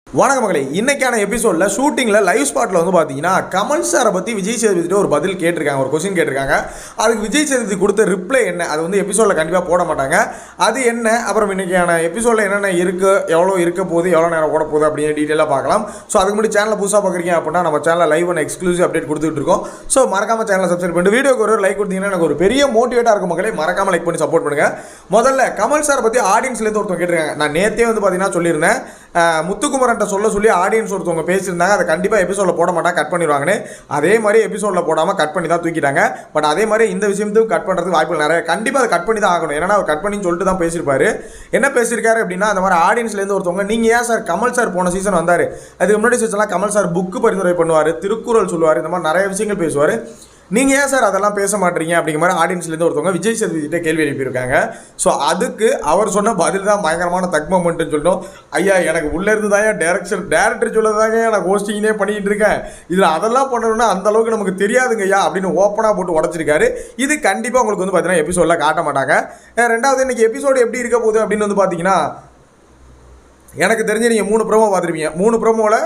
வணக்க மகளே, இன்னைக்கான எபிசோடில் ஷூட்டிங்கில் லைவ் ஸ்பாட்டில் வந்து பார்த்தீங்கன்னா கமல் சாரை பற்றி விஜய் சேதுபதிட்டு ஒரு பதில் கேட்டிருக்காங்க, ஒரு கொஸ்டின் கேட்டிருக்காங்க. அதுக்கு விஜய் சேதுபதி கொடுத்த ரிப்ளை என்ன, அது வந்து எபிசோடில் கண்டிப்பாக போட மாட்டாங்க. அது என்ன, அப்புறம் இன்னைக்கான எபிசோடில் என்னென்ன இருக்குது, எவ்வளோ இருக்க போகுது, எவ்வளோ நேரம் ஓட போகுது அப்படின்னு டீட்டெயிலாக பார்க்கலாம். ஸோ அதுக்கு முன்னாடி சேனலை புதுசாக பார்க்குறீங்க அப்படின்னா நம்ம சேனலில் லைவ் அண்ட் எக்ஸ்க்ளூசிவ் அப்டேட் கொடுத்துட்டு இருக்கோம். ஸோ மறக்காமல் சேனலை சப்ஸ்கிரைப் பண்ணிட்டு வீடியோக்கு ஒரு லைக் கொடுத்தீங்கன்னா எனக்கு ஒரு பெரிய மோட்டிவேட்டாக இருக்கும் மகளே. மறக்காமல் லைக் பண்ணி சப்போர்ட் பண்ணுங்கள். முதல்ல கமல் சாரை பற்றி ஆடியன்ஸ்லேருந்து ஒருத்தவங்க கேட்டிருக்காங்க. நான் நேற்றே வந்து பார்த்தீங்கன்னா சொல்லியிருந்தேன், முத்துக்குமரன்ட்ட சொல்லி ஆடியன்ஸ் ஒருத்தவங்க பேசியிருந்தாங்க, அதை கண்டிப்பாக எபிசோடில் போட மாட்டாங்க, கட் பண்ணிடுவாங்கன்னு. அதே மாதிரி எபிசோடில் போடாமல் கட் பண்ணி தான் தூக்கிட்டாங்க. பட் அதே மாதிரி இந்த விஷயத்துக்கு கட் பண்ணுறதுக்கு வாய்ப்புகள் நிறைய. கண்டிப்பாக அதை கட் பண்ணி தான் ஆகணும். ஏன்னா அவர் கட் பண்ணின்னு சொல்லிட்டு தான் பேசியிருப்பாரு. என்ன பேசியிருக்காரு அப்படின்னா, அந்த மாதிரி ஆடியன்ஸ்லேருந்து ஒருத்தவங்க, நீங்கள் ஏன் சார் கமல் சார் போன சீசன் வந்தார், அதுக்கு முன்னாடி சீசன்லாம் கமல் சார் புக்கு பரிந்துரை பண்ணுவார், திருக்குறள் சொல்லுவார், இந்த மாதிரி நிறைய விஷயங்கள் பேசுவார், நீங்கள் ஏன் சார் அதெல்லாம் பேச மாட்டீங்க அப்படிங்கிற மாதிரி ஆடியன்ஸ்லேருந்து ஒருத்தவங்க விஜய் சேதுபதிகிட்ட கேள்வி எழுப்பியிருக்காங்க. ஸோ அதுக்கு அவர் சொன்ன பதில் தான் பயங்கரமான தக் மொமெண்ட்னு சொல்லிட்டோம். ஐயா, எனக்கு உள்ளேருந்து தான் டேரக்டர் சொல்லதாங்க நான் ஹோஸ்டிங்கே பண்ணிக்கிட்டு இருக்கேன், இதில் அதெல்லாம் பண்ணணும்னா அந்த அளவுக்கு நமக்கு தெரியாதுங்க ஐயா அப்படின்னு ஓப்பனாக போட்டு உடச்சிருக்காரு. இது கண்டிப்பாக உங்களுக்கு வந்து பார்த்தீங்கன்னா எபிசோடில் காட்ட மாட்டாங்க. ரெண்டாவது, இன்றைக்கி எபிசோடு எப்படி இருக்க போகுது அப்படின்னு வந்து பார்த்தீங்கன்னா, எனக்கு தெரிஞ்சு நீங்கள் 3 ப்ரோமோ பார்த்துருப்பீங்க. 3 ப்ரோமோவில்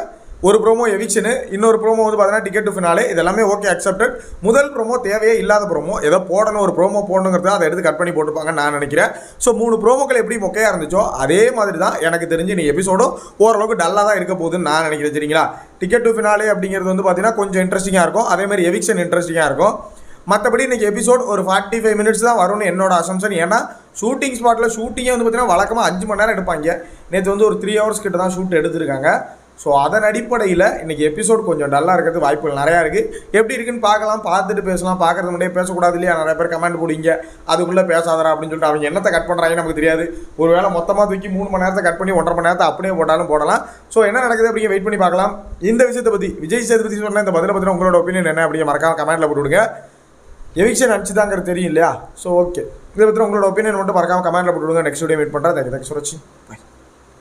ஒரு ப்ரோமோ எவிக்ஷனு, இன்னொரு ப்ரோமோ வந்து பார்த்தீங்கன்னா டிக்கெட் டு ஃபினாலே. இதெல்லாமே ஓகே, அக்செப்டட். முதல் ப்ரோமோ தேவையே இல்லாத ப்ரோமோ, ஏதோ போடணும், ஒரு ப்ரோமோ போடணுங்கிறத அதை எடுத்து கட் பண்ணி போட்டுப்பாங்கன்னு நான் நினைக்கிறேன். ஸோ 3 ப்ரோமோக்கள் எப்படி மொக்கையாக இருந்துச்சோ அதே மாதிரி தான் எனக்கு தெரிஞ்சு நீ எபிசோடும் ஓரளவுக்கு டல்லாக தான் இருக்க போகுதுன்னு நான் நினைக்கிறேன். சரிங்களா? டிக்கெட் டு ஃபினாலே அப்படிங்கிறது வந்து பார்த்தீங்கன்னா கொஞ்சம் இன்ட்ரெஸ்டிங்காக இருக்கும். அதேமாதிரி எவிக்ஷன் இன்ட்ரெஸ்டிங்காக இருக்கும். மற்றபடி இன்றைக்கி எபிசோட் ஒரு 45 மினிட்ஸ் தான் வரும்னு என்னோட அசம்ஷன். ஏன்னா ஷூட்டிங் ஸ்பாட்டில் ஷூட்டிங்கே வந்து பார்த்தீங்கன்னா வழக்கமாக 5 மணி நேரம் எடுப்பாங்க. நேற்று வந்து ஒரு 3 ஹவர்ஸ் கிட்ட தான் ஷூட் எடுத்திருக்காங்க. ஸோ அதன் அடிப்படையில் இன்றைக்கி எபிசோட் கொஞ்சம் டல்லாக இருக்கிறது வாய்ப்புகள் நிறையா இருக்குது. எப்படி இருக்குன்னு பார்க்கலாம், பார்த்துட்டு பேசலாம். பார்க்குறது முன்னாடியே பேசக்கூடாது இல்லையா? நிறைய பேர் கமெண்ட் போடுங்க, அதுக்குள்ளே பேசாதரா அப்படின்னு சொல்லிட்டு. அவங்க என்னத்தை கட் பண்ணுறாங்கன்னு நமக்கு தெரியாது. ஒரு வேளை மொத்தமாக தூக்கி 3 மணி நேரத்தை கட் பண்ணி 1.5 மணி நேரத்தை அப்படியே போட்டாலும் போடலாம். ஸோ என்ன நடக்குது அப்படிங்க வெயிட் பண்ணி பார்க்கலாம். இந்த விஷயத்தை பற்றி விஜய் சேதுபதி சொன்ன இந்த பதிலை பற்றின உங்களோட ஒப்பீனியன் என்ன அப்படிங்க மறக்காம கமெண்ட்டில் போட்டுவிடுங்க. எவிக்ஷன் அனுப்பிச்சுதாங்கிறது தெரியும் இல்லையா? ஸோ ஓகே, இதை பற்றி உங்களோட ஒப்பீனியன் மட்டும் மறக்காம கமெண்ட்டில் போட்டுவிடுங்க. நெக்ஸ்ட் வீடியோ மீட் பண்ணுறேன். தேங்க்ஸ் ஃபார் வாட்சிங். பை.